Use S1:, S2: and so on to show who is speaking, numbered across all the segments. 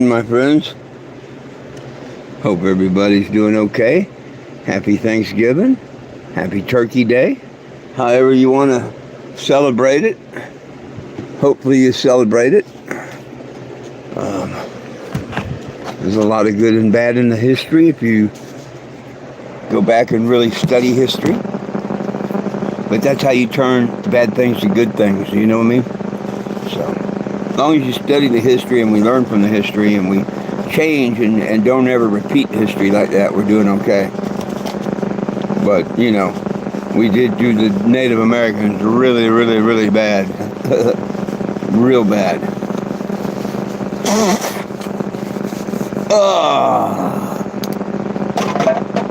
S1: My friends, hope everybody's doing okay. Happy Thanksgiving. Happy Turkey Day. However you want to celebrate it. Hopefully you celebrate it. There's a lot of good and bad in the history if you go back and really study history. But that's how you turn bad things to good things, you know what I mean? So, as long as you study the history and we learn from the history and we change and don't ever repeat history like that, we're doing okay. But, we did do the Native Americans really, really, really bad. Real bad.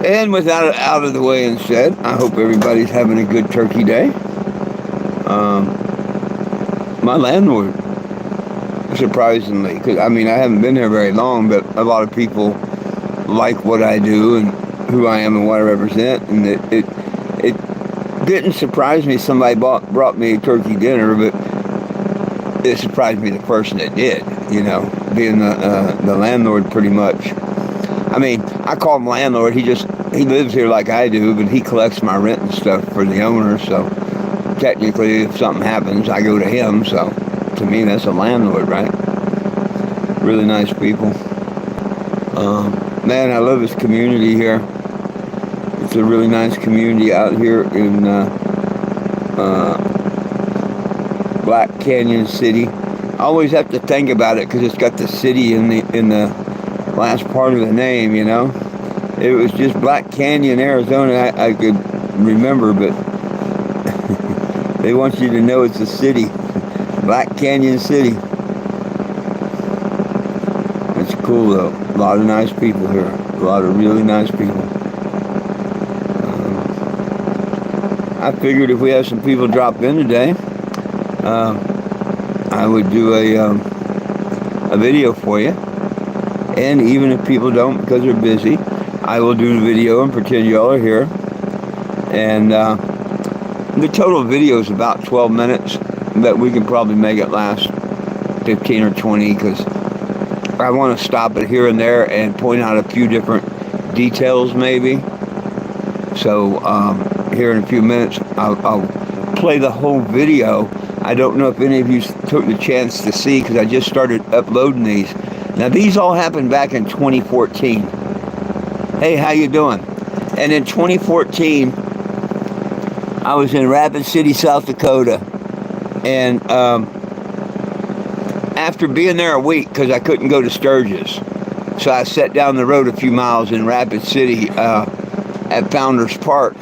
S1: And with that out of the way and said, I hope everybody's having a good Turkey Day. My landlord, surprisingly, because I haven't been here very long, but a lot of people like what I do and who I am and what I represent, and it didn't surprise me somebody brought me a turkey dinner, but it surprised me the person that did, being the landlord pretty much. I call him landlord. He lives here like I do, but he collects my rent and stuff for the owner, so technically if something happens, I go to him, so to me that's a landlord, right? Really nice people. Man, I love this community here. It's a really nice community out here in Black Canyon City. I always have to think about it because it's got the city in the last part of the name, It was just Black Canyon, Arizona. I could remember, but they want you to know it's a city. Black Canyon City. It's cool though. A lot of nice people here. A lot of really nice people. I figured if we have some people drop in today, I would do a video for you. And even if people don't because they're busy, I will do the video and pretend y'all are here. And the total video is about 12 minutes, but we can probably make it last 15 or 20 because I want to stop it here and there and point out a few different details maybe. So here in a few minutes, I'll play the whole video. I don't know if any of you took the chance to see because I just started uploading these. Now these all happened back in 2014. Hey, how you doing? And in 2014, I was in Rapid City, South Dakota. And after being there a week, because I couldn't go to Sturgis, so I sat down the road a few miles in Rapid City at Founders Park.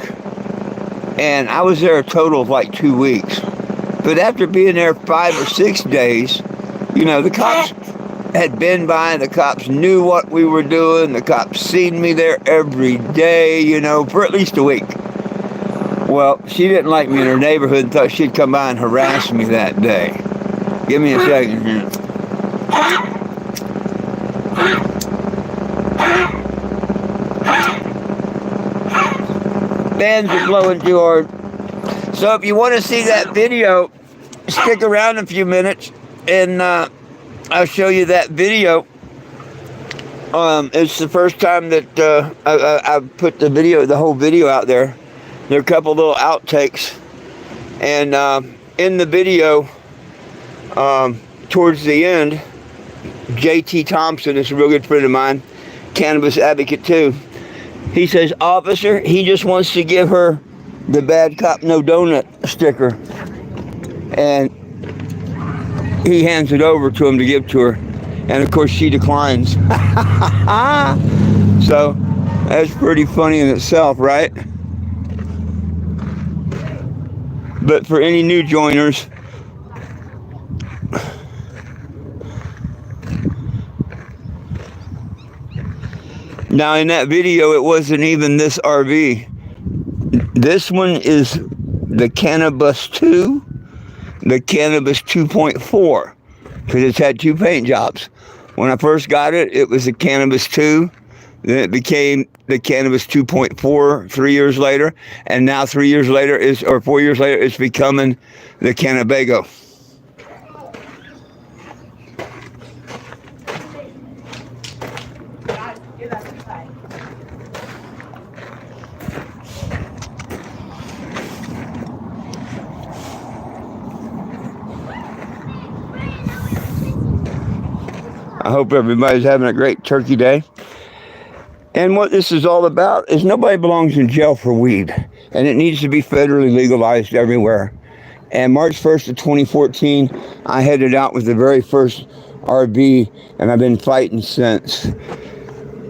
S1: And I was there a total of like 2 weeks. But after being there 5 or 6 days, the cops had been by, the cops knew what we were doing, the cops seen me there every day, for at least a week. Well, she didn't like me in her neighborhood and thought she'd come by and harass me that day. Give me a second here. Fans are blowing too hard. So if you want to see that video, stick around a few minutes and I'll show you that video. It's the first time that I've put the whole video out there. There are a couple little outtakes. And in the video, towards the end, J.T. Thompson is a real good friend of mine, cannabis advocate too. He says, officer, he just wants to give her the bad cop no donut sticker. And he hands it over to him to give to her. And of course she declines. So that's pretty funny in itself, right? But for any new joiners, now in that video it wasn't even this RV. This one is the Cannabis 2, the Cannabis 2.4, because it's had 2 paint jobs. When I first got it, it was the Cannabis 2, then it became the Cannabis 2.4 3 years later, and now 4 years later, it's becoming the Cannabago. I hope everybody's having a great Turkey Day. And what this is all about is nobody belongs in jail for weed, and it needs to be federally legalized everywhere. And March 1st of 2014, I headed out with the very first RB, and I've been fighting since.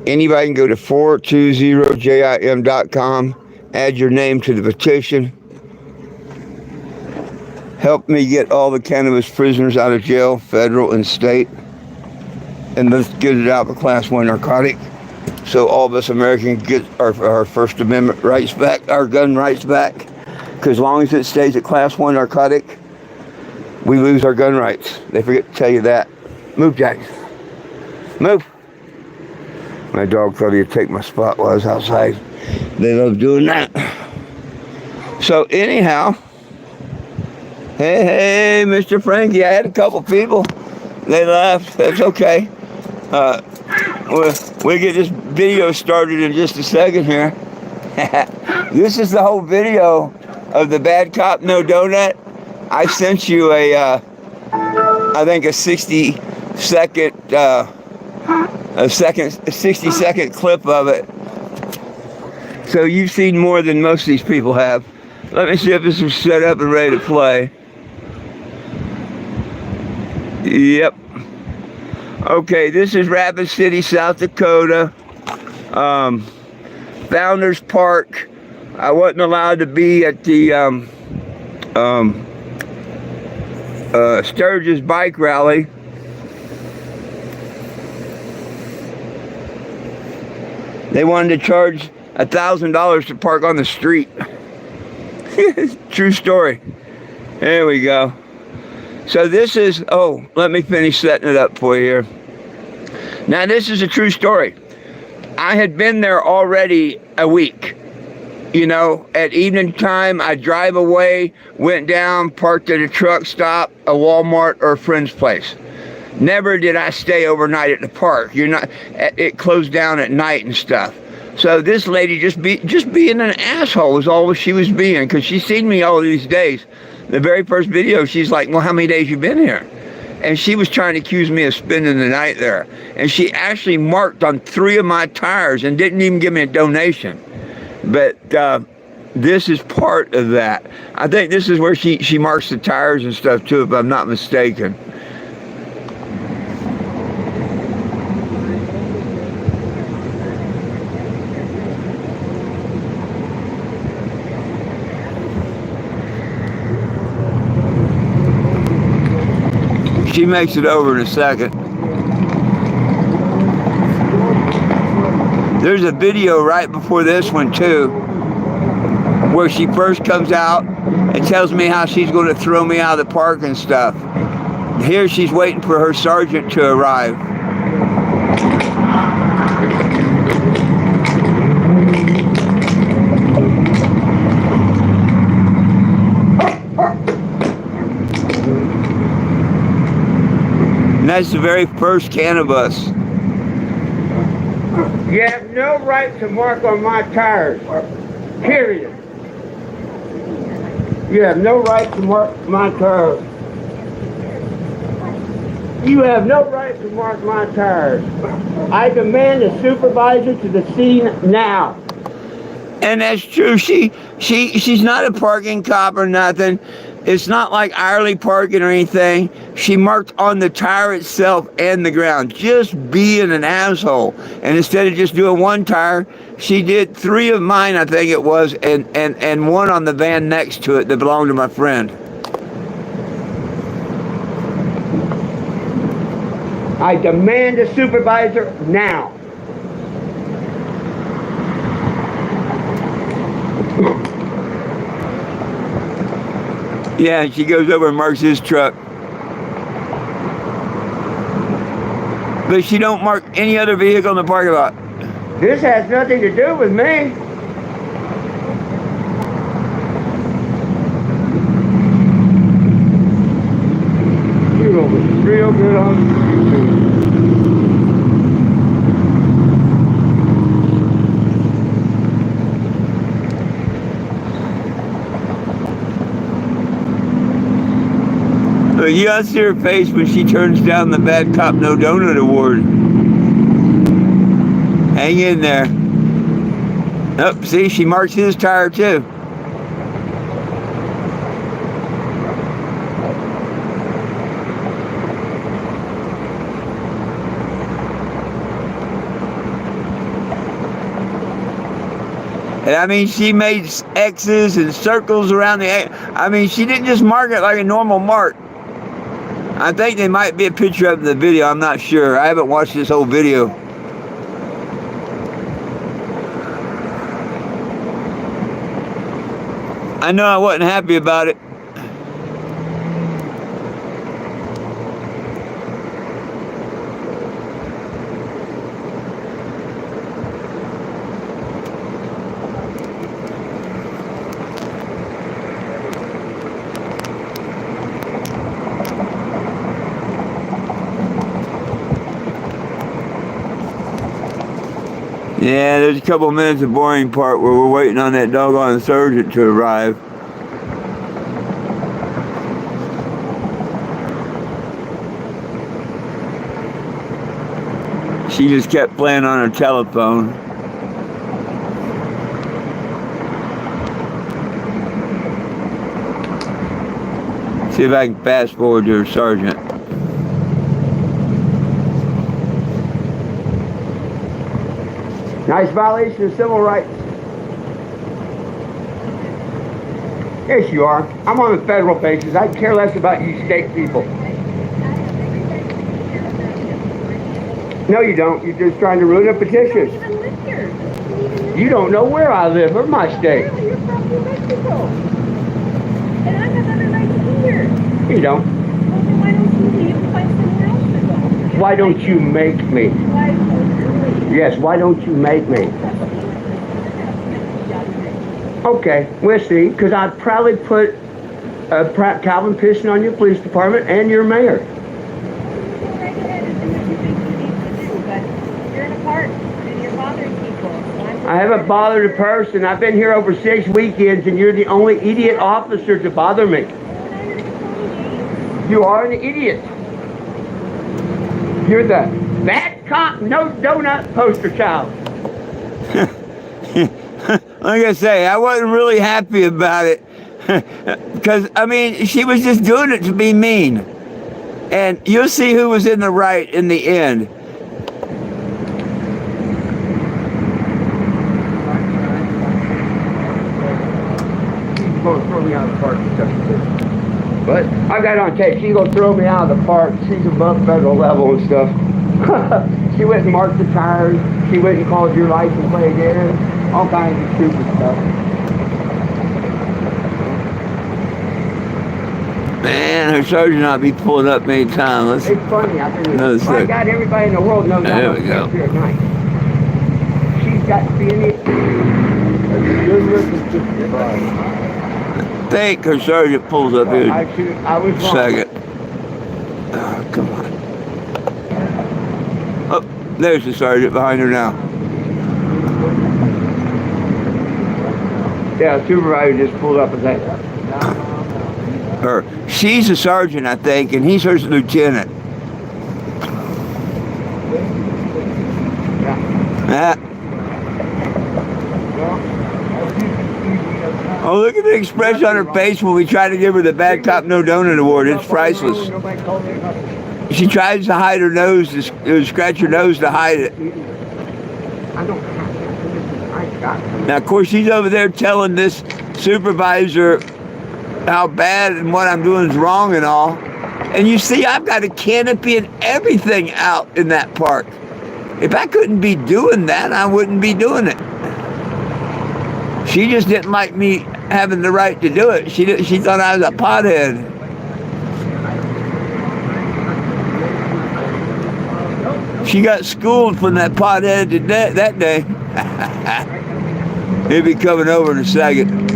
S1: Anybody can go to 420jim.com, add your name to the petition. Help me get all the cannabis prisoners out of jail, federal and state. And let's get it out of a Class 1 narcotic, so all of us Americans get our First Amendment rights back, our gun rights back. Because as long as it stays a Class 1 narcotic, we lose our gun rights. They forget to tell you that. Move, Jack. Move. My dog thought he'd take my spot while I was outside. They love doing that. So anyhow, hey, Mr. Frankie, I had a couple people. They left. That's okay. We'll get this video started in just a second here. This is the whole video of the Bad Cop No Donut. I sent you I think a 60-second clip of it. So you've seen more than most of these people have. Let me see if this is set up and ready to play. Yep. Okay, this is Rapid City, South Dakota. Founders Park. I wasn't allowed to be at the Sturgis bike rally. They wanted to charge $1,000 to park on the street. True story. There we go. So this is, let me finish setting it up for you here. Now this is a true story. I had been there already a week. You know, at evening time, I drive away, went down, parked at a truck stop, a Walmart, or a friend's place. Never did I stay overnight at the park. It closed down at night and stuff. So this lady just being an asshole was all she was being, because she's seen me all these days. The very first video, she's like, well, how many days you been here? And she was trying to accuse me of spending the night there. And she actually marked on 3 of my tires and didn't even give me a donation. But this is part of that. I think this is where she marks the tires and stuff too, if I'm not mistaken. She makes it over in a second. There's a video right before this one too, where she first comes out and tells me how she's going to throw me out of the park and stuff. Here she's waiting for her sergeant to arrive. And that's the very first cannabis.
S2: You have no right to mark on my tires, period. You have no right to mark my tires. You have no right to mark my tires. I demand a supervisor to the scene now.
S1: And that's true. She's not a parking cop or nothing. It's not like hourly parking or anything. She marked on the tire itself and the ground, just being an asshole. And instead of just doing 1 tire, she did 3 of mine, I think it was, and 1 on the van next to it that belonged to my friend.
S2: I demand a supervisor now.
S1: Yeah, she goes over and marks his truck. But she don't mark any other vehicle in the parking lot.
S2: This has nothing to do with me. You're going to be real good on YouTube.
S1: But you ought to see her face when she turns down the Bad Cop No Donut Award. Hang in there. Oh, see, she marks his tire too. And I mean, she made X's and circles around the A. I mean, she didn't just mark it like a normal mark. I think there might be a picture of the video. I'm not sure. I haven't watched this whole video. I know I wasn't happy about it. Yeah, there's a couple minutes of boring part where we're waiting on that doggone sergeant to arrive. She just kept playing on her telephone. See if I can fast forward to her sergeant.
S2: Nice violation of civil rights. Yes, you are. I'm on a federal basis. I care less about you state people. No, you don't. You're just trying to ruin a petition. You don't know where I live or my state.
S3: You're from New Mexico. And I have every right to be here.
S2: You don't.
S3: Well, then why don't you leave and find somewhere else to go?
S2: Why don't you make me?
S3: Why don't you leave?
S2: Yes, why don't you make me? Okay, we'll see. Because I'd probably put Calvin Piston on your police department and your mayor. I haven't bothered a person. I've been here over 6 weekends, and you're the only idiot officer to bother me. You are an idiot. You're the Bad Cop No Donut poster child.
S1: Like I say, I wasn't really happy about it. Because, I mean, she was just doing it to be mean. And you'll see who was in the right in the end.
S2: Gonna throw me out of the park. But I got on tape. She's gonna throw me out of the park. She's above federal level and stuff. She went and marked the tires. She went and called your license plate again. All kinds of stupid stuff.
S1: Man, her sergeant ought to be pulling up many times.
S2: It's funny. I think
S1: No,
S2: my God, everybody in the world knows
S1: There
S2: I'm
S1: we go.
S2: here at night. She's got to be in it.
S1: I think her sergeant pulls up here.
S2: I was wrong.
S1: Second. Oh, come on. Oh, there's the sergeant behind her now.
S2: Yeah, supervisor just pulled up and said,
S1: Her. She's a sergeant, I think, and he's her lieutenant. Ah. Oh, look at the expression on her face when we try to give her the Bad Cop No Donut Award. It's priceless. She tries to hide her nose, to scratch her nose to hide it.
S2: I don't have to.
S1: Now, of course, she's over there telling this supervisor how bad and what I'm doing is wrong and all. And you see, I've got a canopy and everything out in that park. If I couldn't be doing that, I wouldn't be doing it. She just didn't like me having the right to do it. She thought I was a pothead. She got schooled from that pothead that day. He'll be coming over in a second.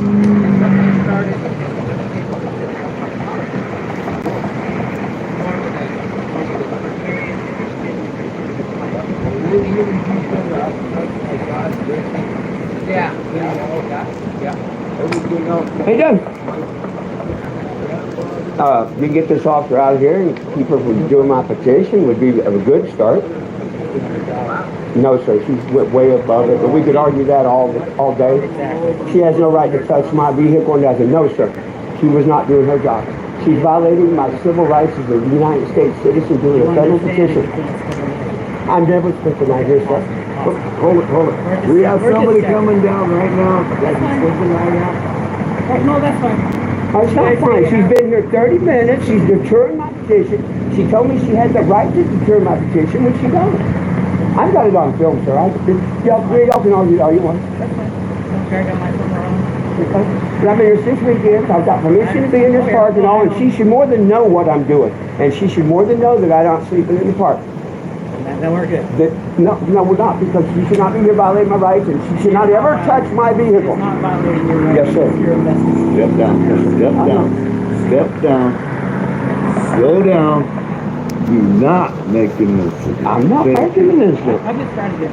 S2: Yeah. Hey, Doug. You can get this officer out of here and keep her from doing my petition would be a good start. No, sir, she's way above it, but we could argue that all day. She has no right to touch my vehicle and nothing. No, sir, she was not doing her job. She's violating my civil rights as a United States citizen doing a federal petition. I'm never speaking right here, sir.
S4: Hold it. We have somebody coming down right now. That's speaking right now.
S3: No, that's fine.
S2: That's not fine. She's been here 30 minutes. She's deterring my petition. She told me she had the right to deter my petition, which she don't. I've got it on film, sir. Y'all can argue all you want.
S3: That's fine. Don't drag on my phone around.
S2: But I've been here 6 weekends. I've got permission to be in this park and all, and she should more than know what I'm doing. And she should more than know that I'm not sleeping in the park.
S3: Then we're good.
S2: No, we're not, because she should not be here violating my rights, and she should not ever touch my vehicle.
S3: It's not violating your rights.
S2: Yes, sir.
S3: You're investing.
S4: Step down. Step down. Slow down. Do not make an incident.
S2: I'm not making an incident.
S3: I'm just trying to get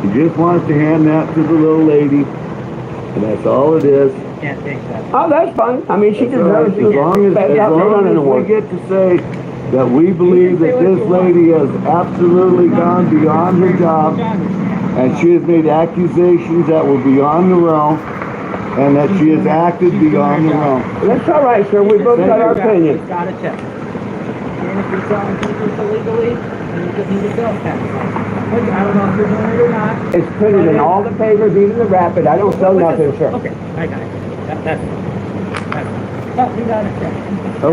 S4: You just want us to hand that to the little lady, and that's all it is.
S3: Can't take that.
S2: Oh, that's fine. I mean, she
S4: That's all right.
S2: deserves
S4: As long as we get to say that we believe that this lady has absolutely gone beyond her job, and she has made accusations that were beyond the realm, and that she has acted beyond the realm.
S2: That's all right, sir. We both got our opinion.
S3: Got to check. And if you're selling papers illegally, then you just need a sales tax. Which I don't know if you're doing it or not.
S2: It's printed in all the papers, even the Rapid. I don't sell nothing, sir.
S3: Okay, I got it. That's but you got to check.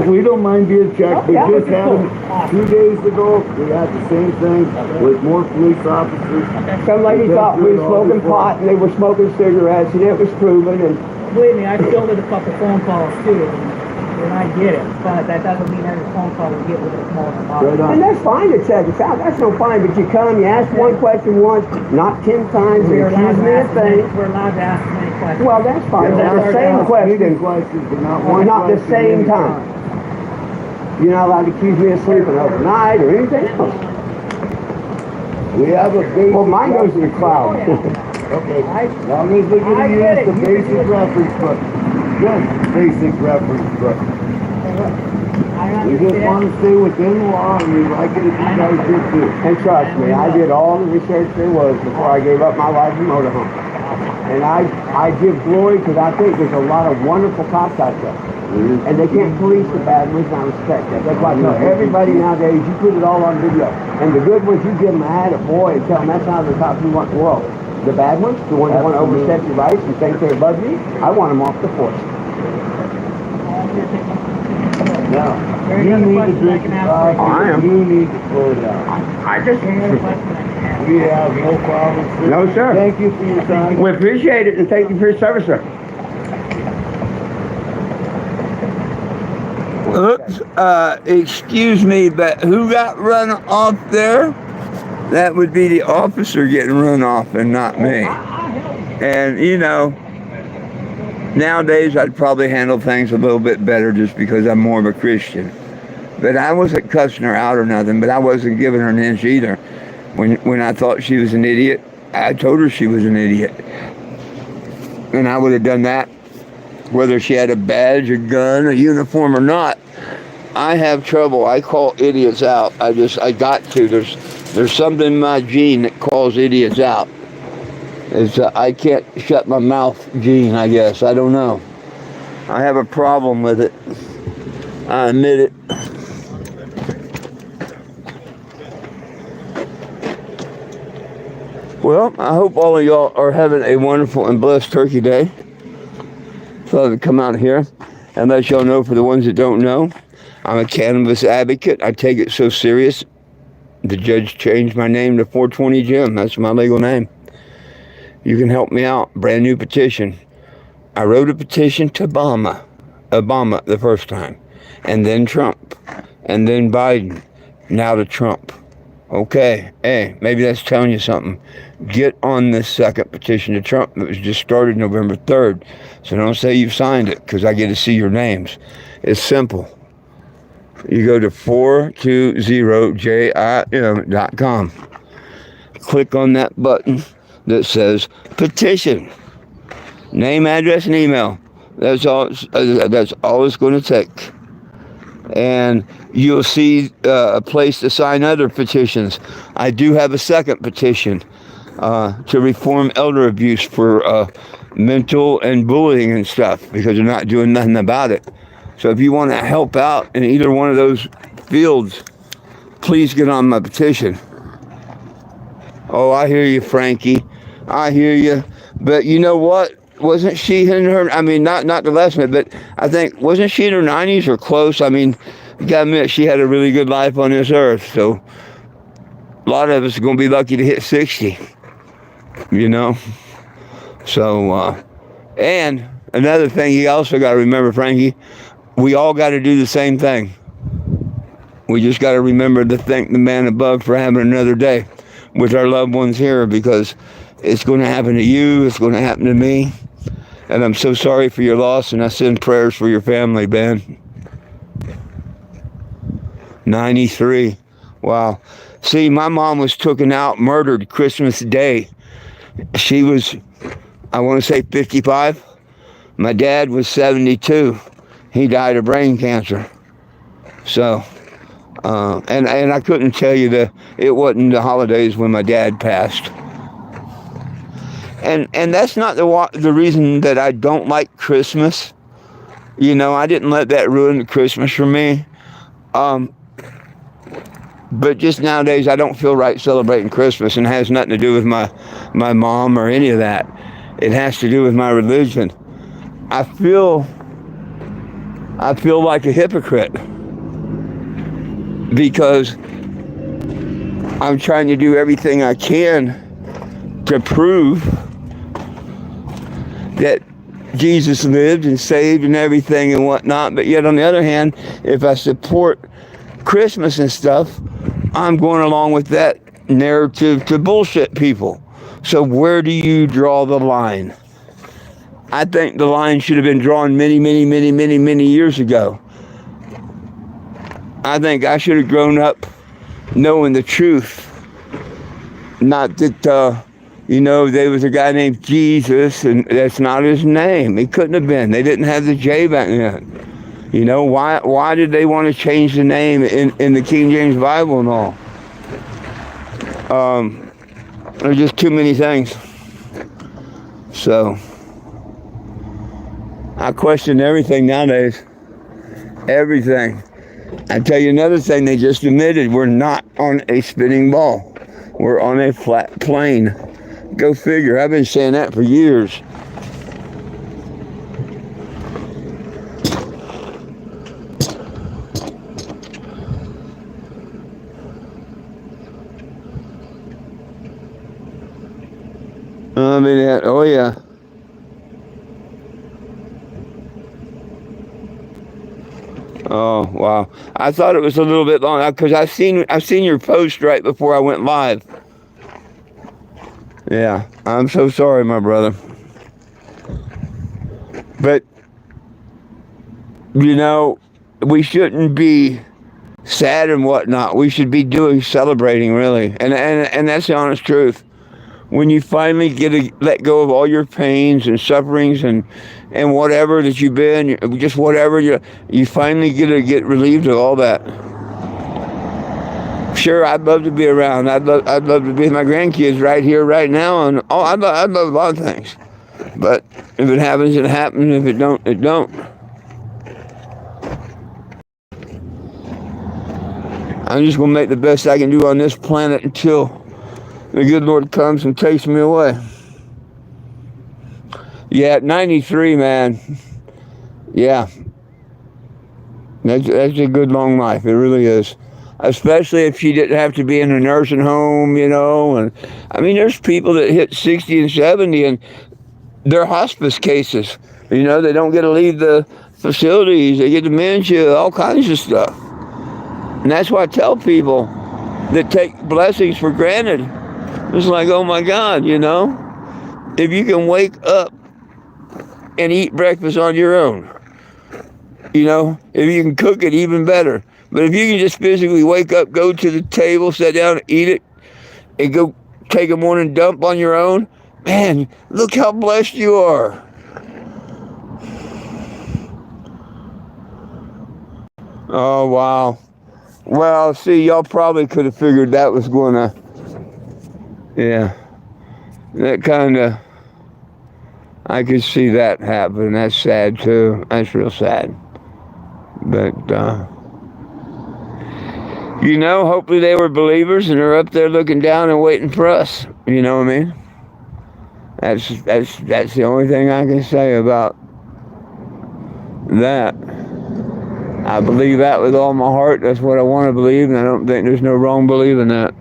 S4: We don't mind being checked. We
S2: Yeah,
S4: just
S2: that's
S4: had
S2: cool.
S4: them 2 days ago. We had the same thing with more police officers.
S2: Some lady thought we were smoking pot and they were smoking cigarettes, and it was proven. And
S3: Believe me, I fielded a couple phone calls too, and I get it. But that doesn't mean every phone call we get with a small amount.
S4: Right on.
S2: and that's fine to check us out. That's no fine. But you come, you ask one question once, not 10 times, and
S3: We're allowed
S2: accuse
S3: to
S2: me of
S3: ask many,
S2: things.
S3: we're allowed to ask many questions.
S2: Well, that's fine.
S4: Yeah,
S2: That's the same question.
S4: questions, but not one
S2: Not the
S4: question
S2: same
S4: at a
S2: time. You're not allowed to accuse me of sleeping overnight or anything else.
S4: We have a basic.
S2: Well, mine goes to the cloud.
S4: Okay, as long as we're
S3: I
S4: gonna
S3: get
S4: use the
S3: it.
S4: basic reference book. Good basic reference book.
S3: I
S4: We just want
S3: understand.
S4: to stay within the law, and we like it if you guys did too.
S2: And trust me, I did all the research there was before I gave up my life in motorhome. And I give glory because I think there's a lot of wonderful cops out there. And they can't police the bad ones, and I respect that. That's why I tell everybody nowadays, you put it all on video. And the good ones, you give them a hat, a boy, and tell them that's how the cops we want in the world. The bad ones, the ones that want to overstep your rights and think they're above you, I want them off the force.
S4: Now,
S3: There
S4: you
S3: any
S4: need to
S3: questions I
S4: drink
S3: can
S4: your
S3: ask
S4: coffee,
S2: right now? I am.
S4: you need to slow down.
S2: I just...
S3: Any other question I can ask?
S4: We have no problem. sir.
S2: No, sir.
S4: Thank you for your time.
S2: We appreciate it and thank you for your service, sir.
S1: Oops, excuse me, but who got run off there? That would be the officer getting run off and not me. And, you know, nowadays I'd probably handle things a little bit better just because I'm more of a Christian. But I wasn't cussing her out or nothing, but I wasn't giving her an inch either. When I thought she was an idiot, I told her she was an idiot. And I would have done that whether she had a badge, a gun, a uniform or not. I have trouble. I call idiots out. I got to. There's something in my gene that calls idiots out. It's I can't shut my mouth gene, I guess. I don't know. I have a problem with it. I admit it. Well, I hope all of y'all are having a wonderful and blessed Turkey Day. So I've come out here and let y'all know, for the ones that don't know, I'm a cannabis advocate. I take it so serious. The judge changed my name to 420 Jim. That's my legal name. You can help me out. Brand new petition. I wrote a petition to Obama the first time, and then Trump, and then Biden, now to Trump. Okay, hey, maybe that's telling you something. Get on this second petition to Trump that was just started November 3rd. So don't say you've signed it, because I get to see your names. It's simple. You go to 420jim.com. Click on that button that says petition. Name, address, and email. That's all it's going to take. and you'll see a place to sign other petitions. I do have a second petition to reform elder abuse for mental and bullying and stuff, because they're not doing nothing about it. So if you want to help out in either one of those fields, please get on my petition. Oh, I hear you, Frankie. I hear you. But you know what? Wasn't she in her, I mean, not the last minute, but I think, wasn't she in her 90s or close? I mean, you gotta admit, she had a really good life on this earth. So a lot of us are going to be lucky to hit 60, you know? So, and another thing you also got to remember, Frankie, we all got to do the same thing. We just got to remember to thank the man above for having another day with our loved ones here, because it's going to happen to you, it's going to happen to me. And I'm so sorry for your loss, and I send prayers for your family, Ben. 93. Wow. See, my mom was taken out, murdered Christmas Day. She was, I want to say 55. My dad was 72. He died of brain cancer. So, and I couldn't tell you that it wasn't the holidays when my dad passed. And that's not the reason that I don't like Christmas. You know, I didn't let that ruin Christmas for me. But just nowadays, I don't feel right celebrating Christmas, and it has nothing to do with my mom or any of that. It has to do with my religion. I feel like a hypocrite because I'm trying to do everything I can to prove that Jesus lived and saved and everything and whatnot. But yet on the other hand, if I support Christmas and stuff, I'm going along with that narrative to bullshit people. So where do you draw the line? I think the line should have been drawn many years ago. I think I should have grown up knowing the truth. Not that, you know, there was a guy named Jesus, and that's not his name. He couldn't have been. They didn't have the J back then. You know, why did they want to change the name in the King James Bible and all? There's just too many things. So, I question everything nowadays. Everything. I tell you another thing they just admitted. We're not on a spinning ball. We're on a flat plane. Go figure. I've been saying that for years. I mean, oh yeah. Oh wow! I thought it was a little bit long because I've seen your post right before I went live. Yeah, I'm so sorry, my brother. But you know, we shouldn't be sad and whatnot. We should be celebrating really, and that's the honest truth. When you finally get to let go of all your pains and sufferings and whatever that you've been, just whatever, you finally get relieved of all that. Sure, I'd love to be around. I'd love to be with my grandkids right here, right now, and I'd love a lot of things. But if it happens, it happens. If it don't, it don't. I'm just gonna make the best I can do on this planet until the good Lord comes and takes me away. Yeah, at 93, man. Yeah. That's a good long life. It really is. Especially if she didn't have to be in a nursing home, you know. And I mean, there's people that hit 60 and 70 and they're hospice cases. You know, they don't get to leave the facilities. They get dementia, all kinds of stuff. And that's why I tell people that take blessings for granted. It's like, oh my God, you know, if you can wake up and eat breakfast on your own, you know, if you can cook it, even better. But if you can just physically wake up, go to the table, sit down, eat it, and go take a morning dump on your own, man, look how blessed you are. Oh, wow. Well, see, y'all probably could have figured that was going to, yeah, that kind of, I could see that happen. That's sad, too. That's real sad. But, you know, hopefully they were believers and they're up there looking down and waiting for us. You know what I mean? That's the only thing I can say about that. I believe that with all my heart. That's what I want to believe, and I don't think there's no wrong believing that.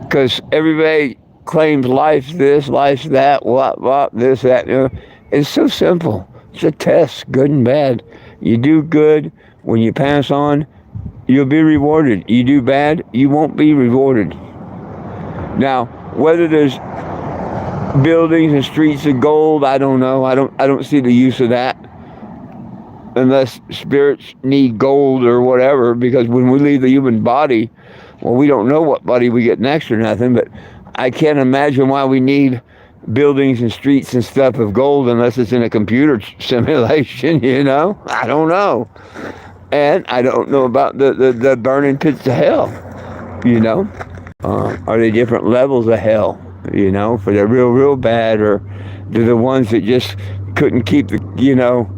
S1: Because everybody claims life this, life that, what, this, that. You know, it's so simple. It's a test, good and bad. You do good, when you pass on, you'll be rewarded. You do bad, you won't be rewarded. Now, whether there's buildings and streets of gold, I don't know. I don't see the use of that. Unless spirits need gold or whatever, because when we leave the human body, well, we don't know what body we get next or nothing, but I can't imagine why we need buildings and streets and stuff of gold unless it's in a computer simulation, you know? I don't know. And I don't know about the burning pits of hell, you know? Are they different levels of hell, you know, for the real bad, or do the ones that just couldn't keep the, you know,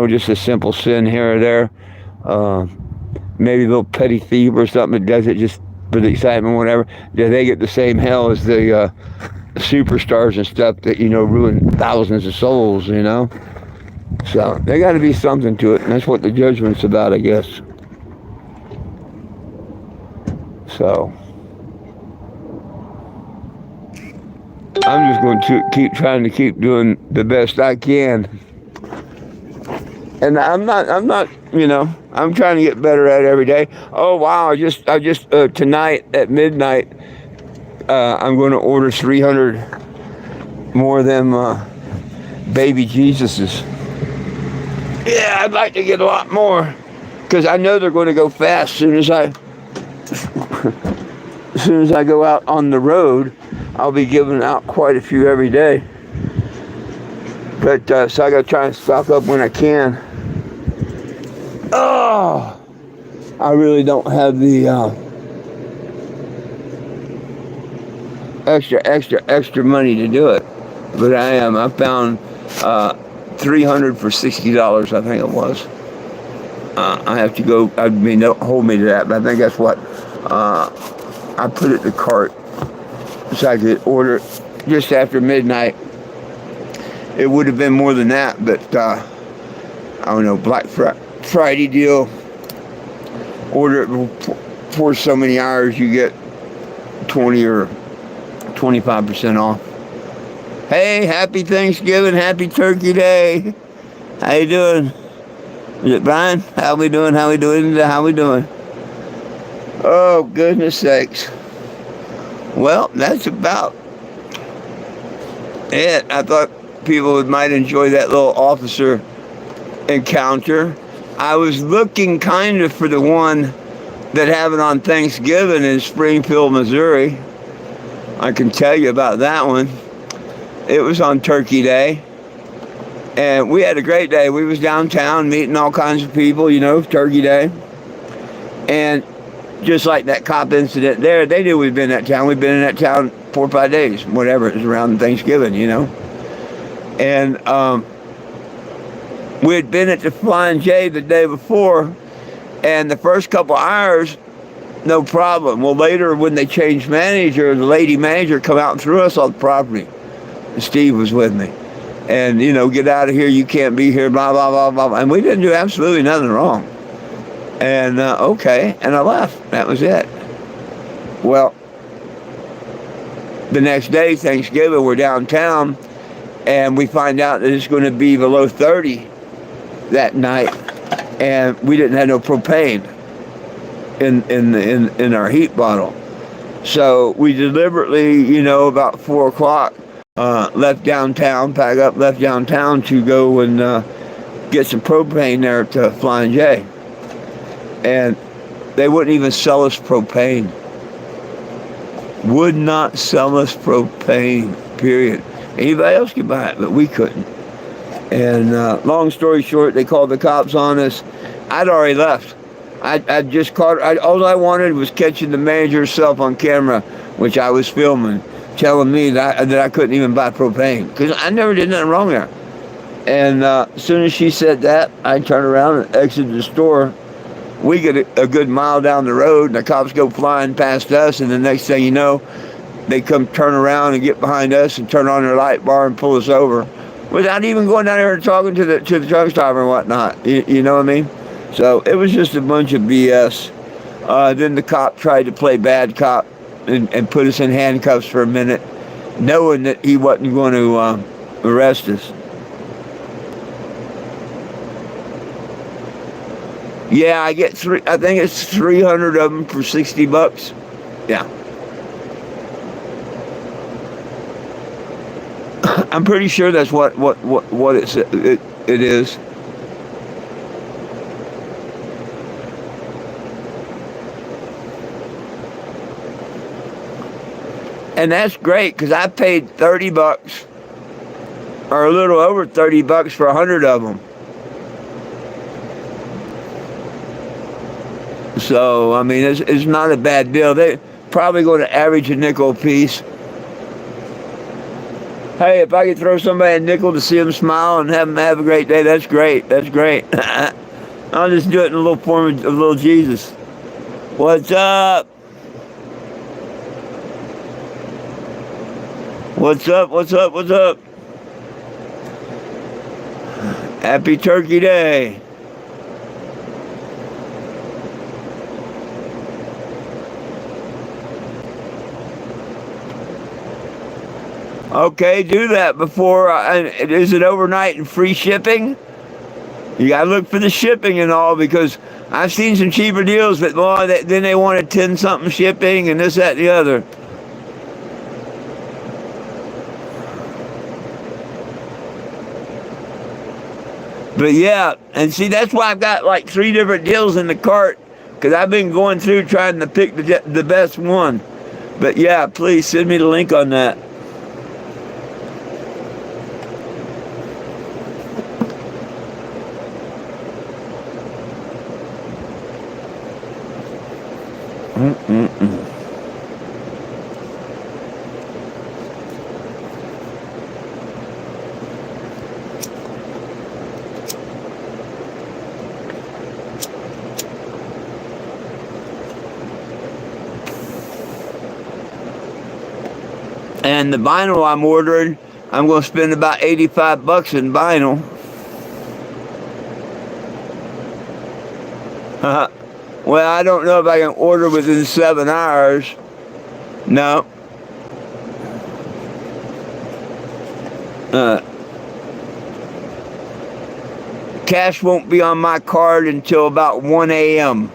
S1: just a simple sin here or there, maybe a little petty thief or something that does it just for the excitement, whatever. Do they get the same hell as the superstars and stuff that, you know, ruin thousands of souls, you know? So there got to be something to it, and that's what the judgment's about, I guess. So I'm just going to keep trying to keep doing the best I can. And I'm not, you know, I'm trying to get better at it every day. Oh, wow, I just tonight at midnight, I'm going to order 300 more of them baby Jesuses. Yeah, I'd like to get a lot more, because I know they're going to go fast as soon as I go out on the road. I'll be giving out quite a few every day. But so I got to try and stock up when I can. Oh, I really don't have the extra money to do it, but I found 300 for $60, I think it was. I have to go. I mean, don't hold me to that, but I think that's what I put it in the cart, so I could order it just after midnight. It would have been more than that, but I don't know, Black Friday deal. Order it for so many hours, you get 20 or 25% off. Hey, happy Thanksgiving, happy Turkey Day. How you doing? Is it Brian? How we doing? Oh, goodness sakes. Well, that's about it. I thought people might enjoy that little officer encounter. I was looking kind of for the one that happened on Thanksgiving in Springfield, Missouri. I can tell you about that one. It was on Turkey Day, and we had a great day. We was downtown meeting all kinds of people, you know, Turkey Day. And just like that cop incident there, they knew we'd been in that town. We'd been in that town 4 or 5 days, whatever. It was around Thanksgiving, you know. And we had been at the Flying J the day before, and the first couple hours, no problem. Well, later when they changed manager, the lady manager come out and threw us on the property. And Steve was with me. And, you know, get out of here, you can't be here, blah, blah, blah, blah. And we didn't do absolutely nothing wrong. And, okay, and I left. That was it. Well, the next day, Thanksgiving, we're downtown, and we find out that it's going to be below 30 that night, and we didn't have no propane in our heat bottle. So we deliberately, you know, about 4 o'clock, left downtown to go and get some propane there to Flying J. And they wouldn't even sell us propane. Would not sell us propane, period. Anybody else could buy it, but we couldn't. And long story short, they called the cops on us. I'd already left. I just caught. All I wanted was catching the manager herself on camera, which I was filming, telling me that I couldn't even buy propane because I never did nothing wrong there. And as soon as she said that, I turned around and exited the store. We get a good mile down the road, and the cops go flying past us, and the next thing you know, they come turn around and get behind us and turn on their light bar and pull us over without even going down there and talking to the truck driver and whatnot. You know what I mean? So it was just a bunch of BS. Then the cop tried to play bad cop and put us in handcuffs for a minute, knowing that he wasn't going to arrest us. Yeah, I get I think it's 300 of them for $60. Yeah. I'm pretty sure that's what it is. And that's great because I paid $30 or a little over $30 for 100 of them. So, I mean, it's not a bad deal. They're probably going to average a nickel a piece. Hey, if I could throw somebody a nickel to see them smile and have them have a great day, that's great. That's great. I'll just do it in a little form of little Jesus. What's up? What's up? What's up? What's up? Happy Turkey Day. Okay, do that before. Is it overnight and free shipping? You gotta look for the shipping and all, because I've seen some cheaper deals, but boy, then they wanted 10-something shipping and this, that, and the other. But yeah, and see, that's why I've got like 3 different deals in the cart, because I've been going through trying to pick the best one. But yeah, please send me the link on that. And the vinyl I'm ordering, I'm going to spend about $85 in vinyl. Well, I don't know if I can order within 7 hours. No. Cash won't be on my card until about 1 a.m.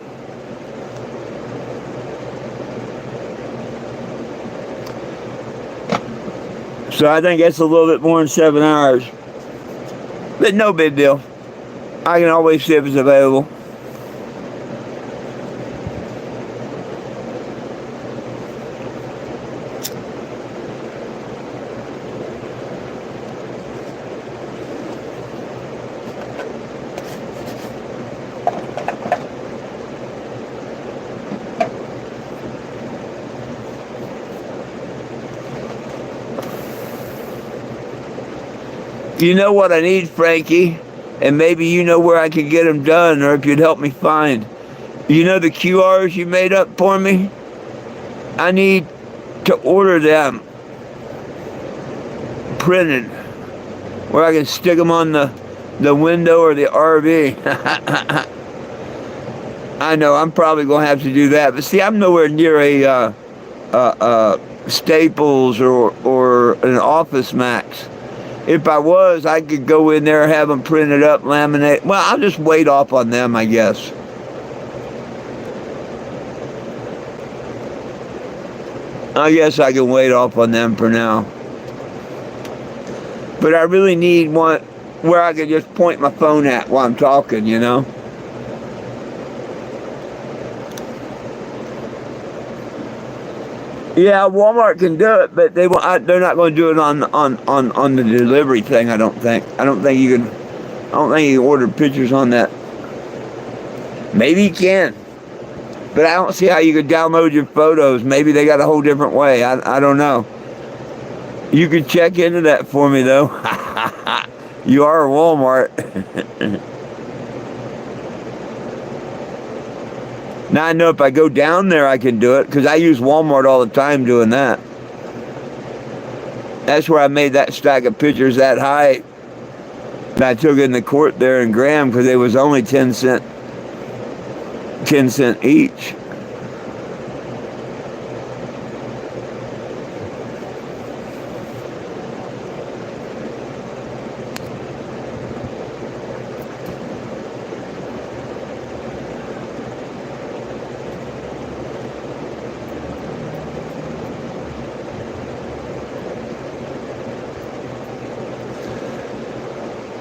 S1: So I think that's a little bit more than 7 hours. But no big deal. I can always see if it's available. You know what I need, Frankie? And maybe you know where I could get them done, or if you'd help me find. You know the QRs you made up for me? I need to order them printed, where I can stick them on the window or the RV. I know, I'm probably going to have to do that. But see, I'm nowhere near a Staples or an Office Max. If I was, I could go in there, have them printed up, laminate. Well, I'll just wait off on them, I guess. I guess I can wait off on them for now. But I really need one where I can just point my phone at while I'm talking, you know? Yeah, Walmart can do it, but they're not going to do it on the delivery thing. I don't think. I don't think you can order pictures on that. Maybe you can, but I don't see how you could download your photos. Maybe they got a whole different way. I don't know. You could check into that for me though. You are a Walmart. Now I know if I go down there I can do it, because I use Walmart all the time doing that. That's where I made that stack of pictures that high. And I took it in the court there in Graham because it was only 10 cent each.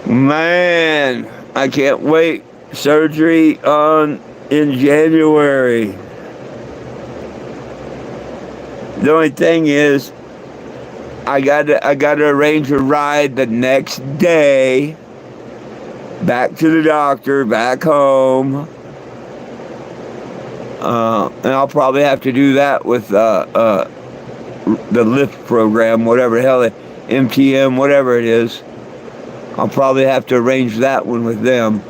S1: Man, I can't wait. Surgery in January. The only thing is, I gotta arrange a ride the next day back to the doctor, back home. And I'll probably have to do that with the Lyft program, whatever the hell, MTM, whatever it is. I'll probably have to arrange that one with them,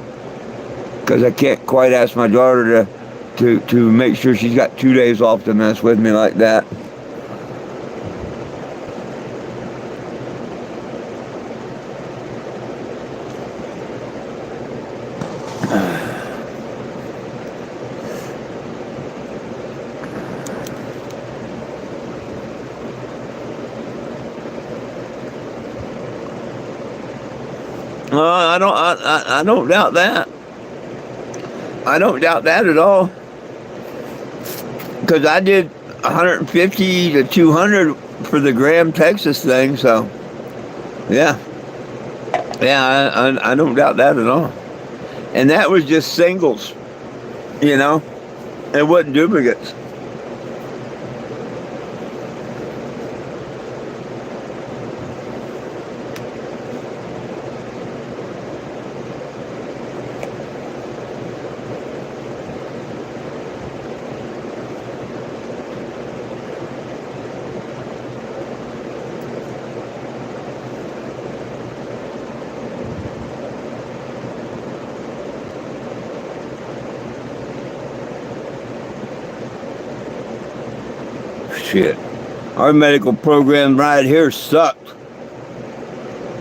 S1: because I can't quite ask my daughter to make sure she's got 2 days off to mess with me like that. I don't doubt that. I don't doubt that at all. Because I did 150 to 200 for the Graham, Texas thing, so yeah. Yeah, I don't doubt that at all. And that was just singles, you know? It wasn't duplicates. Shit. Our medical program right here sucked.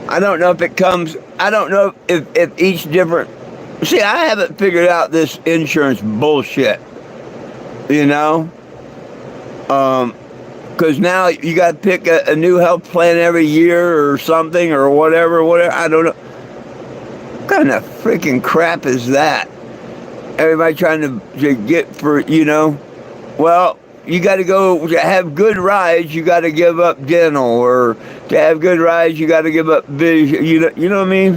S1: I don't know if it comes, I don't know if each different, see, I haven't figured out this insurance bullshit, you know? Because now you got to pick a new health plan every year or something or whatever, I don't know. What kind of freaking crap is that? Everybody trying to get for, you know, well, you got to go to have good rides. You got to give up dental, or to have good rides, you got to give up vision. You know what I mean?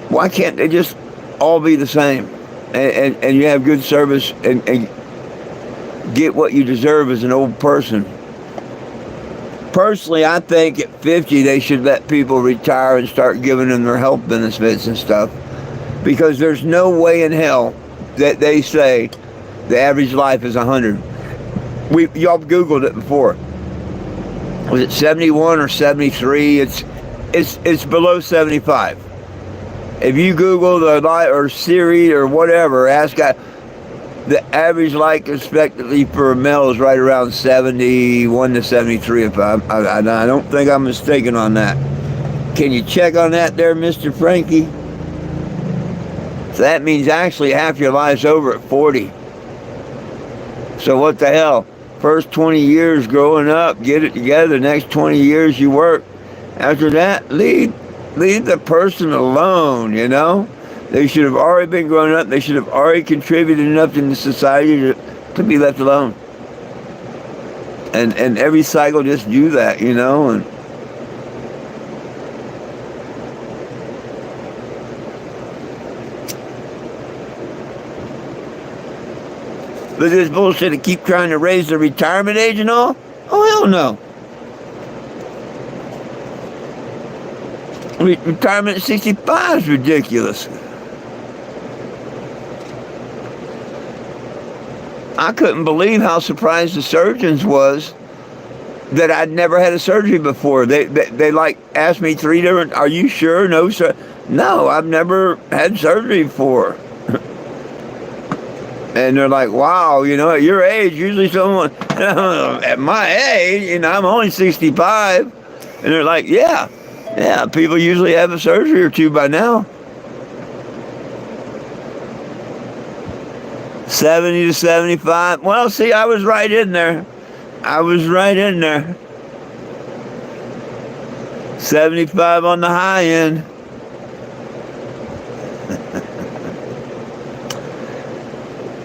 S1: Why can't they just all be the same, and you have good service and get what you deserve as an old person? Personally, I think at 50 they should let people retire and start giving them their health benefits and stuff, because there's no way in hell that they say the average life is 100. Y'all Googled it before. Was it 71 or 73? It's below 75. If you Google the or Siri or whatever, ask the average life expectancy for a male is right around 71 to 73. If I don't think I'm mistaken on that. Can you check on that there, Mr. Frankie? So that means actually half your life's over at 40. So what the hell? First 20 years growing up, get it together. Next 20 years you work. After that, leave the person alone, you know? They should have already been growing up. They should have already contributed enough in the society to be left alone. And every cycle just do that, you know? And but this bullshit to keep trying to raise the retirement age and all? Oh, hell no. Retirement at 65 is ridiculous. I couldn't believe how surprised the surgeons was that I'd never had a surgery before. They like asked me 3 different, are you sure? No, sir. No, I've never had surgery before. And they're like, wow, you know, at your age, usually someone, at my age, you know, I'm only 65. And they're like, yeah, people usually have a surgery or 2 by now. 70 to 75. Well, see, I was right in there. 75 on the high end.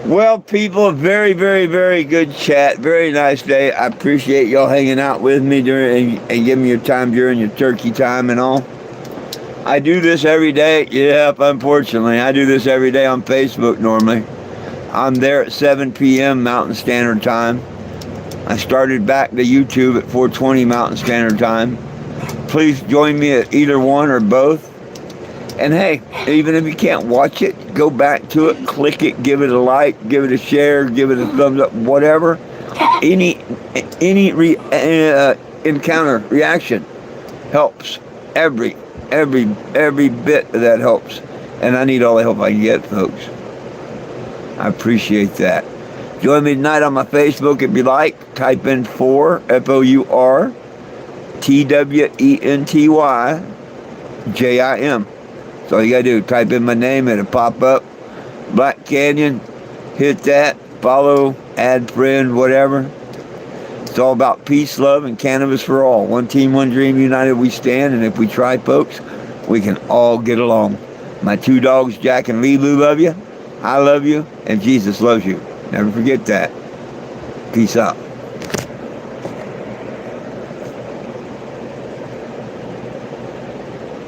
S1: Well, people, very, very, very good chat. Very nice day. I appreciate y'all hanging out with me during and giving me your time during your turkey time and all. I do this every day. Yep, unfortunately. I do this every day on Facebook normally. I'm there at 7 p.m. Mountain Standard Time. I started back to YouTube at 4:20 Mountain Standard Time. Please join me at either one or both. And hey, even if you can't watch it, go back to it, click it, give it a like, give it a share, give it a thumbs up, whatever. Any encounter, reaction helps. Every bit of that helps. And I need all the help I can get, folks. I appreciate that. Join me tonight on my Facebook if you like. Type in 4, FOUR, TWENTY, That's all you gotta do. Type in my name, it'll pop up. Black Canyon, hit that, follow, add friend, whatever. It's all about peace, love, and cannabis for all. One team, one dream, united we stand, and if we try, folks, we can all get along. My 2 dogs, Jack and Lulu, love you. I love you, and Jesus loves you. Never forget that. Peace out.